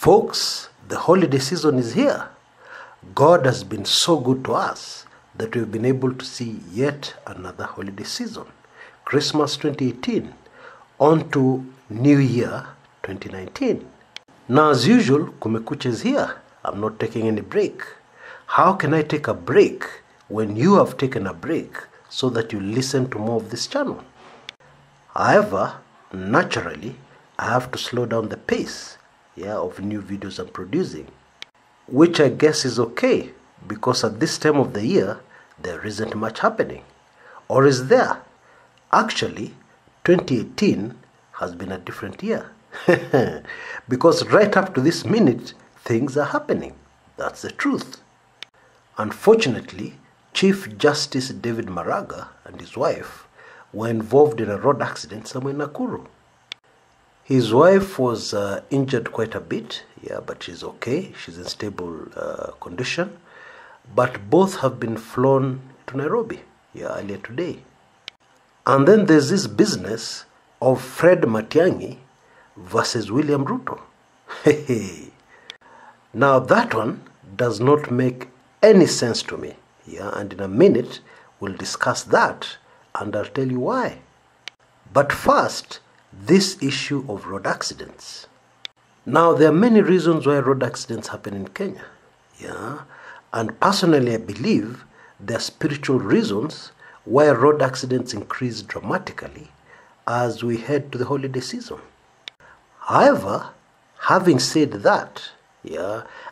Folks, the holiday season is here. God has been so good to us that we've been able to see yet another holiday season. Christmas 2018 on to New Year 2019. Now as usual, Kumekucha is here. I'm not taking any break. How can I take a break when you have taken a break so that you listen to more of this channel? However, naturally, I have to slow down the pace of new videos I'm producing, which I guess is okay because at this time of the year, there isn't much happening. Or is there? Actually, 2018 has been a different year. Because right up to this minute, things are happening. That's the truth. Unfortunately, Chief Justice David Maraga and his wife were involved in a road accident somewhere in Nakuru. His wife was injured quite a bit, but she's okay. She's in stable condition. But both have been flown to Nairobi, earlier today. And then there's this business of Fred Matiangi versus William Ruto. Now that one does not make any sense to me. And in a minute, we'll discuss that and I'll tell you why. But first, this issue of road accidents. Now, there are many reasons why road accidents happen in Kenya. And personally, I believe there are spiritual reasons why road accidents increase dramatically as we head to the holiday season. However, having said that,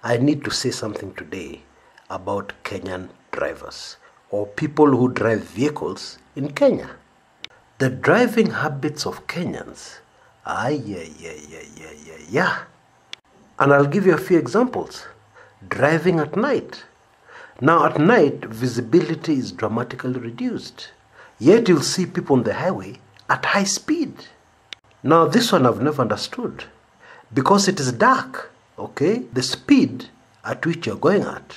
I need to say something today about Kenyan drivers or people who drive vehicles in Kenya. The driving habits of Kenyans, And I'll give you a few examples. Driving at night. Now at night, visibility is dramatically reduced. Yet you'll see people on the highway at high speed. Now this one I've never understood. Because it is dark, the speed at which you're going at,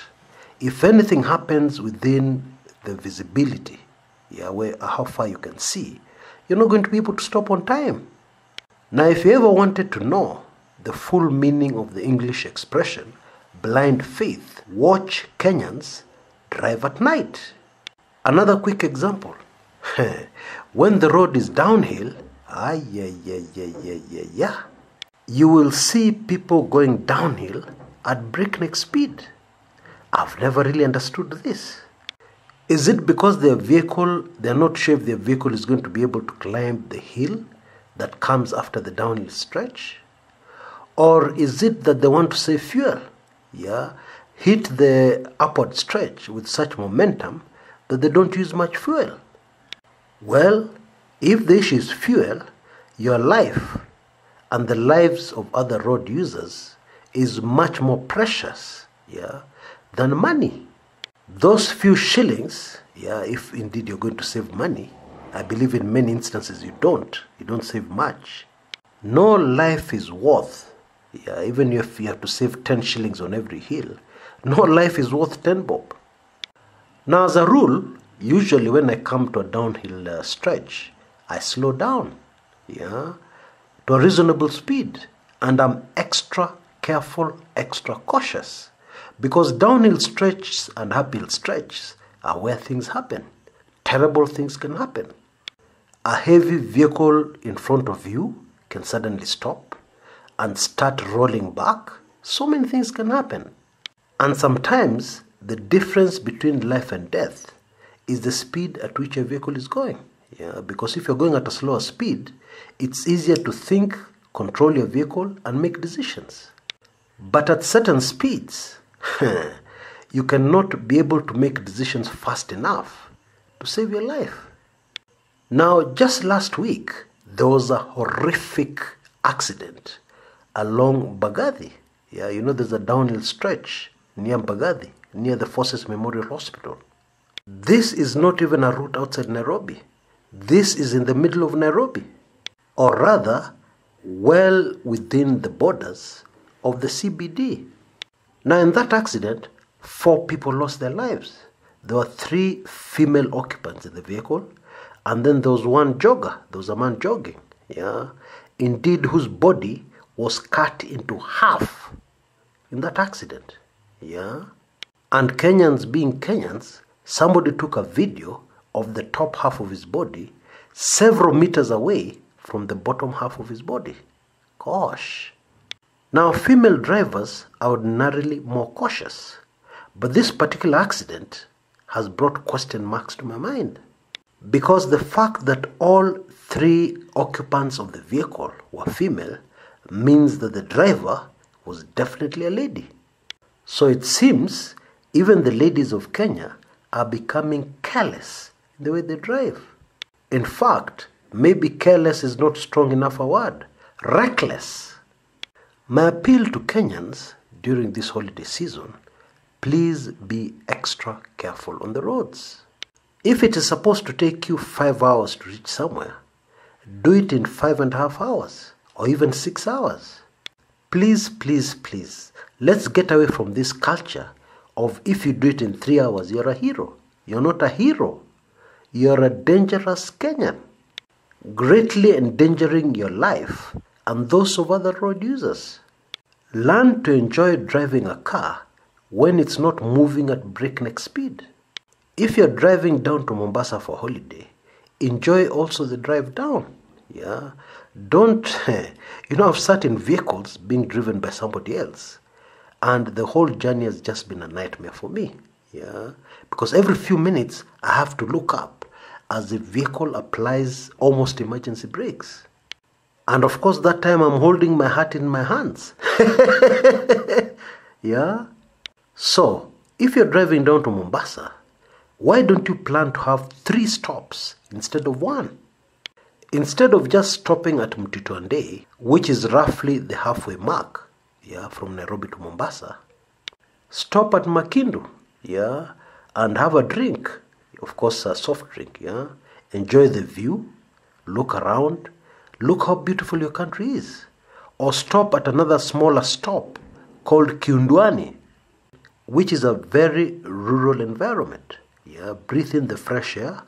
if anything happens within the visibility, how far you can see, you're not going to be able to stop on time. Now, if you ever wanted to know the full meaning of the English expression, blind faith, watch Kenyans drive at night. Another quick example. When the road is downhill, you will see people going downhill at breakneck speed. I've never really understood this. Is it because they're not sure if their vehicle is going to be able to climb the hill that comes after the downhill stretch? Or is it that they want to save fuel? Hit the upward stretch with such momentum that they don't use much fuel? Well, if the issue is fuel, your life and the lives of other road users is much more precious, than money. Those few shillings, if indeed you're going to save money, I believe in many instances you don't save much. No life is worth, even if you have to save 10 shillings on every hill, no life is worth 10 bob. Now as a rule, usually when I come to a downhill stretch, I slow down, to a reasonable speed, and I'm extra careful, extra cautious. Because downhill stretches and uphill stretches are where things happen. Terrible things can happen. A heavy vehicle in front of you can suddenly stop and start rolling back. So many things can happen. And sometimes the difference between life and death is the speed at which a vehicle is going. Because if you're going at a slower speed, it's easier to think, control your vehicle, and make decisions. But at certain speeds, you cannot be able to make decisions fast enough to save your life. Now, just last week, there was a horrific accident along Mbagathi. There's a downhill stretch near Mbagathi, near the Forces Memorial Hospital. This is not even a route outside Nairobi. This is in the middle of Nairobi. Or rather, well within the borders of the CBD. Now in that accident, 4 people lost their lives. There were 3 female occupants in the vehicle, and then there was one jogger. There was a man jogging, indeed, whose body was cut into half in that accident. Yeah. And Kenyans being Kenyans, somebody took a video of the top half of his body several meters away from the bottom half of his body. Gosh. Now, female drivers are ordinarily more cautious, but this particular accident has brought question marks to my mind. Because the fact that all three occupants of the vehicle were female means that the driver was definitely a lady. So it seems even the ladies of Kenya are becoming careless in the way they drive. In fact, maybe careless is not strong enough a word. Reckless. My appeal to Kenyans during this holiday season, please be extra careful on the roads. If it is supposed to take you 5 hours to reach somewhere, do it in 5.5 hours or even 6 hours. Please, please, please, let's get away from this culture of if you do it in 3 hours, you're a hero. You're not a hero. You're a dangerous Kenyan, greatly endangering your life and those of other road users. Learn to enjoy driving a car when it's not moving at breakneck speed. If you're driving down to Mombasa for holiday, enjoy also the drive down. Yeah. Don't, I've sat in vehicles being driven by somebody else, and the whole journey has just been a nightmare for me. Yeah. Because every few minutes I have to look up as the vehicle applies almost emergency brakes. And of course, that time I'm holding my hat in my hands. Yeah. So, if you're driving down to Mombasa, why don't you plan to have 3 stops instead of 1? Instead of just stopping at Mtituande, which is roughly the halfway mark, from Nairobi to Mombasa, stop at Makindu, and have a drink, of course a soft drink, enjoy the view, look around, look how beautiful your country is. Or stop at another smaller stop called Kiundwani, which is a very rural environment. Breathe in the fresh air,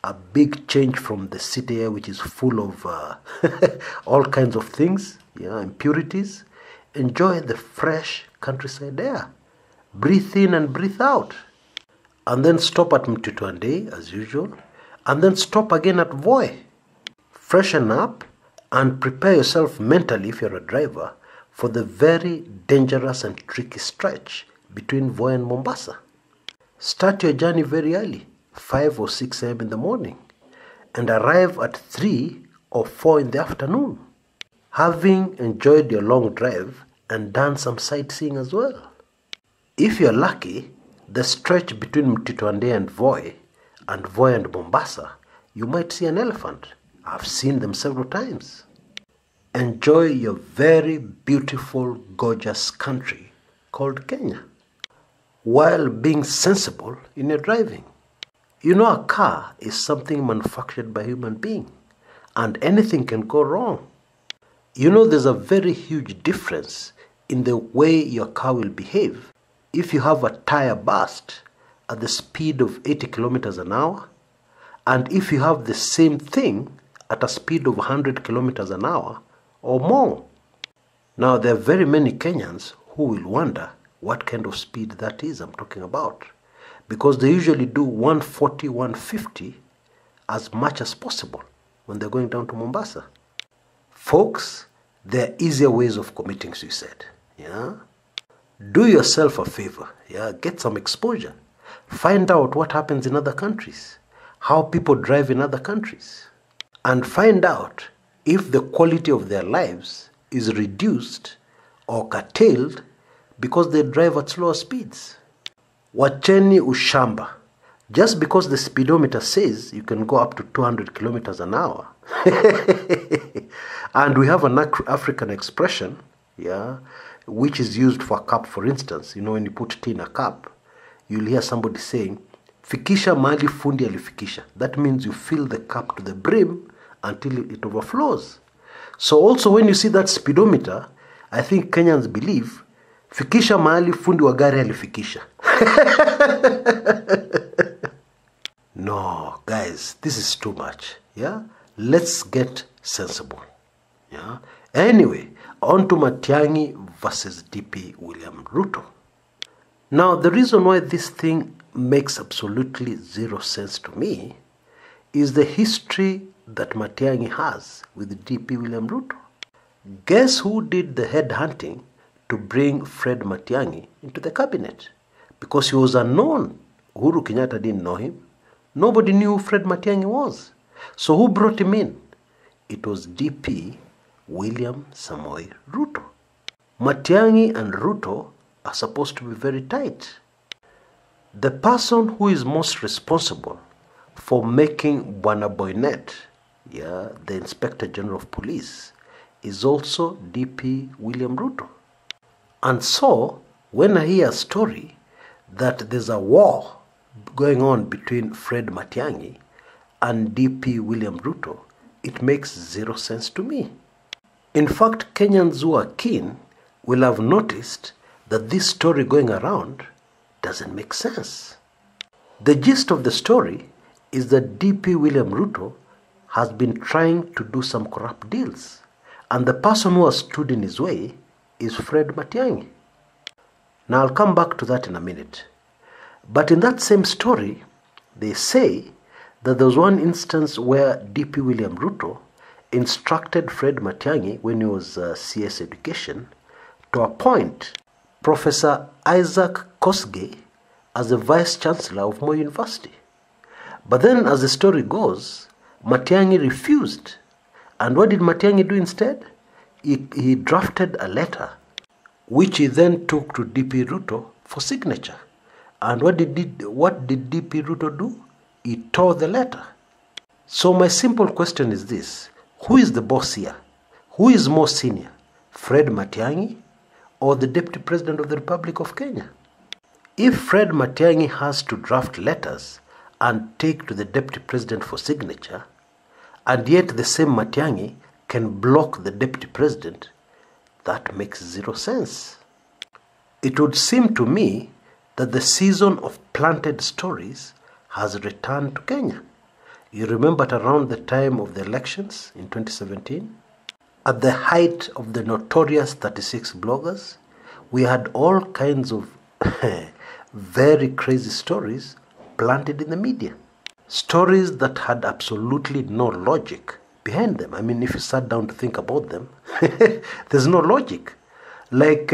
a big change from the city air, which is full of all kinds of things, impurities. Enjoy the fresh countryside air. Breathe in and breathe out. And then stop at Mtituande, as usual, and then stop again at Voi. Freshen up and prepare yourself mentally, if you're a driver, for the very dangerous and tricky stretch between Voi and Mombasa. Start your journey very early, 5 or 6 a.m. in the morning, and arrive at 3 or 4 in the afternoon, having enjoyed your long drive and done some sightseeing as well. If you're lucky, the stretch between Mtituande and Voi and Mombasa, you might see an elephant. I've seen them several times. Enjoy your very beautiful, gorgeous country called Kenya, while being sensible in your driving. A car is something manufactured by a human being, and anything can go wrong. There's a very huge difference in the way your car will behave if you have a tire burst at the speed of 80 kilometers an hour, and if you have the same thing at a speed of 100 kilometers an hour or more. Now, there are very many Kenyans who will wonder what kind of speed that is I'm talking about, because they usually do 140, 150 as much as possible when they're going down to Mombasa. Folks, there are easier ways of committing suicide. Do yourself a favor. Get some exposure. Find out what happens in other countries, how people drive in other countries, and find out if the quality of their lives is reduced or curtailed because they drive at slower speeds. Wacheni ushamba. Just because the speedometer says you can go up to 200 kilometers an hour. And we have an African expression, which is used for a cup, for instance. When you put tea in a cup, you'll hear somebody saying, fikisha mahali fundi alifikisha. That means you fill the cup to the brim until it overflows. So also when you see that speedometer, I think Kenyans believe, fikisha mahali fundi wa gari alifikisha. No, guys, this is too much. Let's get sensible. Anyway, on to Matiangi versus DP William Ruto. Now, the reason why this thing makes absolutely zero sense to me is the history that Matiangi has with DP William Ruto. Guess who did the headhunting to bring Fred Matiangi into the cabinet? Because he was unknown. Uhuru Kenyatta didn't know him. Nobody knew who Fred Matiangi was. So who brought him in? It was DP William Samoei Ruto. Matiangi and Ruto are supposed to be very tight. The person who is most responsible for making Bwana Boynet, the Inspector General of Police, is also DP William Ruto. And so, when I hear a story that there's a war going on between Fred Matiangi and DP William Ruto, it makes zero sense to me. In fact, Kenyans who are keen will have noticed that this story going around doesn't make sense. The gist of the story is that DP William Ruto has been trying to do some corrupt deals, and the person who has stood in his way is Fred Matiangi. Now I'll come back to that in a minute. But in that same story, they say that there was one instance where DP William Ruto instructed Fred Matiangi, when he was CS Education, to appoint Professor Isaac Kosgei as the Vice Chancellor of Moi University. But then, as the story goes, Matiangi refused. And what did Matiangi do instead? He drafted a letter, which he then took to DP Ruto for signature. And what did DP Ruto do? He tore the letter. So my simple question is this: who is the boss here? Who is more senior, Fred Matiangi or the Deputy President of the Republic of Kenya? If Fred Matiangi has to draft letters and take to the Deputy President for signature, and yet the same Matiangi can block the Deputy President, that makes zero sense. It would seem to me that the season of planted stories has returned to Kenya. You remember at around the time of the elections in 2017, at the height of the notorious 36 bloggers, we had all kinds of very crazy stories planted in the media. Stories that had absolutely no logic behind them. I mean, if you sat down to think about them, there's no logic. Like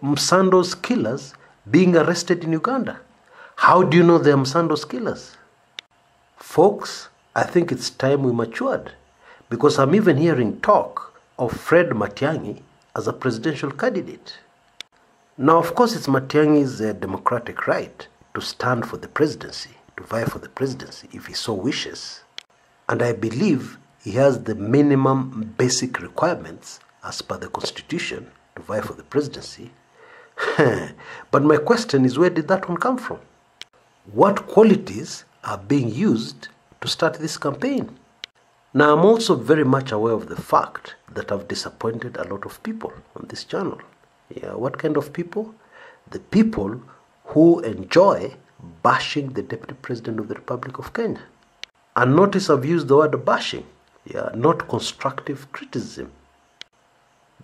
Msando's killers being arrested in Uganda. How do you know they're Msando's killers? Folks, I think it's time we matured, because I'm even hearing talk of Fred Matiangi as a presidential candidate. Now, of course, it's Matiangi's democratic right to stand for the presidency, to vie for the presidency if he so wishes. And I believe he has the minimum basic requirements as per the constitution to vie for the presidency. But my question is, where did that one come from? What qualities are being used to start this campaign? Now, I'm also very much aware of the fact that I've disappointed a lot of people on this channel. What kind of people? The people who enjoy bashing the Deputy President of the Republic of Kenya. And notice I've used the word bashing, not constructive criticism.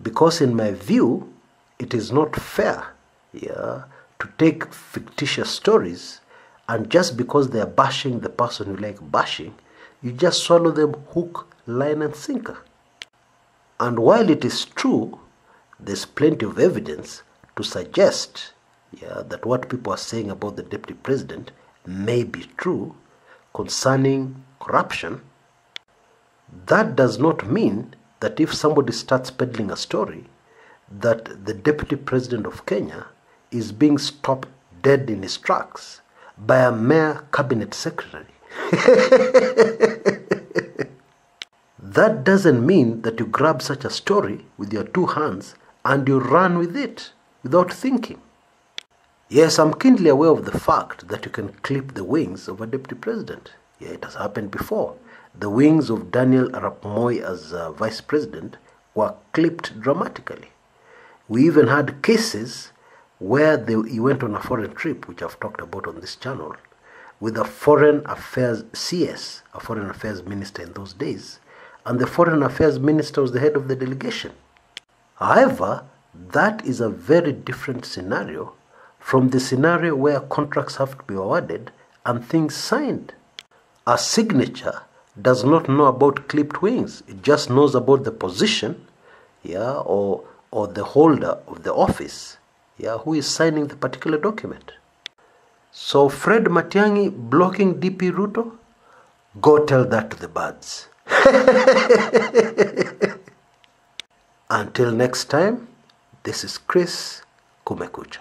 Because in my view, it is not fair to take fictitious stories, and just because they are bashing the person you like bashing, you just swallow them hook, line and sinker. And while it is true, there's plenty of evidence to suggest that what people are saying about the Deputy President may be true concerning corruption, that does not mean that if somebody starts peddling a story that the Deputy President of Kenya is being stopped dead in his tracks by a mere cabinet secretary. That doesn't mean that you grab such a story with your two hands and you run with it without thinking. Yes, I'm keenly aware of the fact that you can clip the wings of a deputy president. It has happened before. The wings of Daniel Arap Moi as vice president were clipped dramatically. We even had cases where he went on a foreign trip, which I've talked about on this channel, with a foreign affairs CS, a foreign affairs minister in those days, and the foreign affairs minister was the head of the delegation. However, That is a very different scenario from the scenario where contracts have to be awarded and things signed. A signature does not know about clipped wings. It just knows about the position, or the holder of the office, who is signing the particular document. So Fred Matiangi blocking DP Ruto, go tell that to the birds. Until next time, this is Chris Kumekucha.